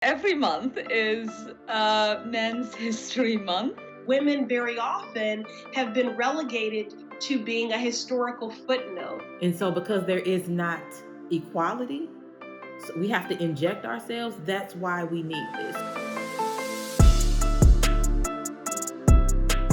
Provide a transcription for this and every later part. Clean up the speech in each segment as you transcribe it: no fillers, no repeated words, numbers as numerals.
Every month is Men's History Month. Women very often have been relegated to being a historical footnote. And so because there is not equality, so we have to inject ourselves. That's why we need this.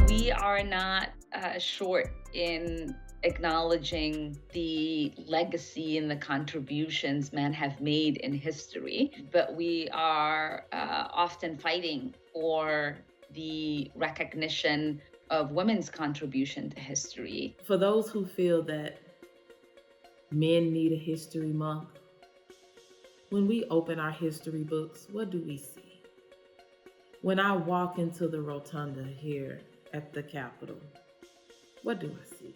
We are not short in acknowledging the legacy and the contributions men have made in history, but we are often fighting for the recognition of women's contribution to history. For those who feel that men need a history month, when we open our history books, what do we see? When I walk into the rotunda here at the Capitol, what do I see?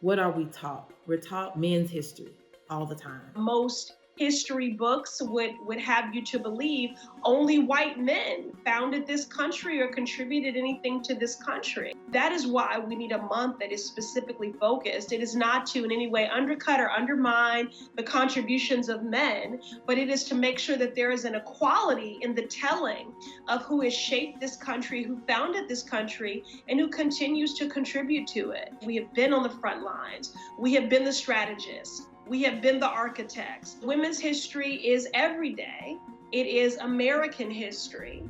What are we taught? We're taught men's history all the time. Most history books would have you to believe only white men founded this country or contributed anything to this country. That is why we need a month that is specifically focused. It is not to in any way undercut or undermine the contributions of men, but it is to make sure that there is an equality in the telling of who has shaped this country, who founded this country, and who continues to contribute to it. We have been on the front lines. We have been the strategists. We have been the architects. Women's history is every day. It is American history.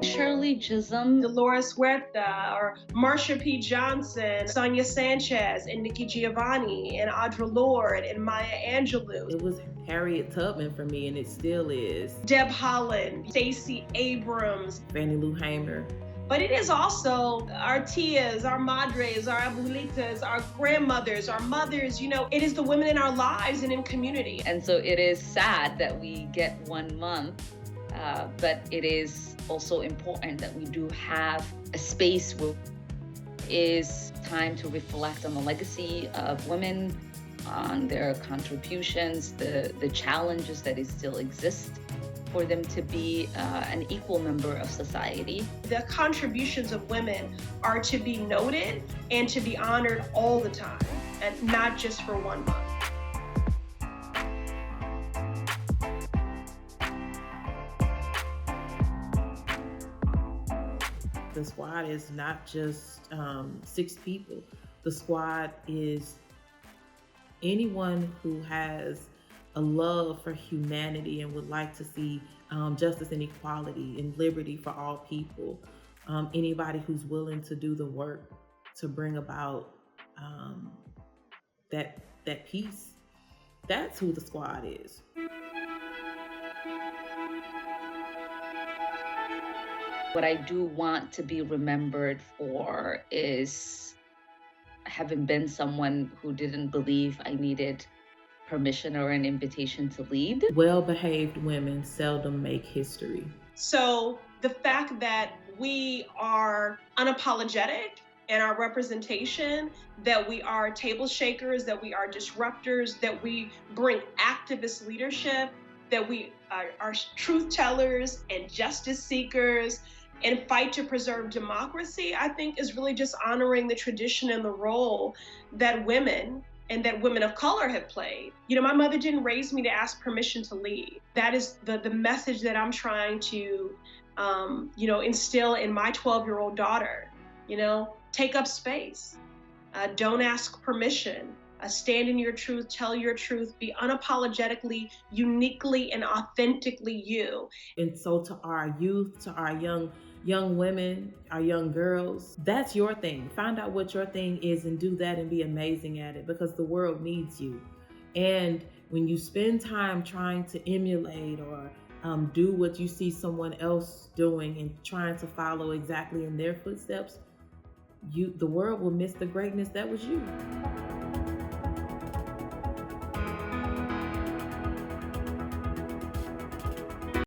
Shirley Chisholm, Dolores Huerta, or Marsha P. Johnson, Sonia Sanchez, and Nikki Giovanni, and Audre Lorde, and Maya Angelou. It was Harriet Tubman for me, and it still is. Deb Haaland, Stacey Abrams, Fannie Lou Hamer. But it is also our tias, our madres, our abuelitas, our grandmothers, our mothers. It is the women in our lives and in community. And so it is sad that we get 1 month, but it is also important that we do have a space where it is time to reflect on the legacy of women, on their contributions, the challenges that still exist, for them to be an equal member of society. The contributions of women are to be noted and to be honored all the time, and not just for 1 month. The squad is not just 6 people. The squad is anyone who has a love for humanity and would like to see justice and equality and liberty for all people. Anybody who's willing to do the work to bring about that peace. That's who the squad is. What I do want to be remembered for is having been someone who didn't believe I needed permission or an invitation to lead. Well-behaved women seldom make history. So the fact that we are unapologetic in our representation, that we are table shakers, that we are disruptors, that we bring activist leadership, that we are truth tellers and justice seekers and fight to preserve democracy, I think is really just honoring the tradition and the role that women and that women of color have played. My mother didn't raise me to ask permission to lead. That is the message that I'm trying to, instill in my 12-year-old daughter. Take up space. Don't ask permission. Stand in your truth, tell your truth, be unapologetically, uniquely, and authentically you. And so to our youth, to our young women, our young girls, that's your thing. Find out what your thing is and do that and be amazing at it, because the world needs you. And when you spend time trying to emulate or do what you see someone else doing and trying to follow exactly in their footsteps, the world will miss the greatness that was you.